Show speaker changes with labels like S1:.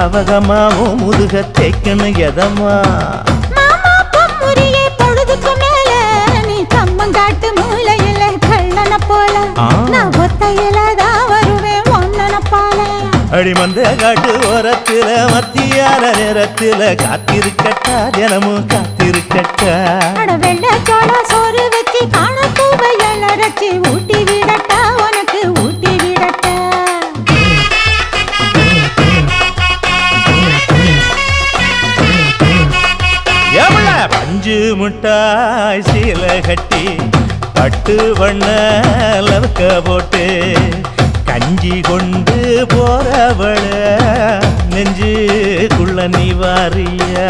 S1: அவகமாவும் முதுக தேக்கணும் எதம்மா
S2: மாமா பொம்முரியே பொழுதுக்கு மேல நீ கம்மங்காட்டு மூலையில கள்ளன போல நான் ஒத்தையில தான் வருவேன் ஒன்னன போல
S1: அடிமந்த காட்டு ஓரத்துல மத்தியான நேரத்துல காத்திருக்கட்டா தினமும் காத்திருக்கட்டா
S2: வெள்ள சோள சோறு வச்சு காண பூவையல் அரைச்சி ஊட்டி விடட்டா உனக்கு ஊட்டி விடட்டா
S1: எவ்வள பஞ்சு முட்டாய் சீல கட்டி பட்டு வண்ண லவக்க போட்டு கஞ்சி கொண்டு போறவள நெஞ்சுக்குள்ள நீ வாரியா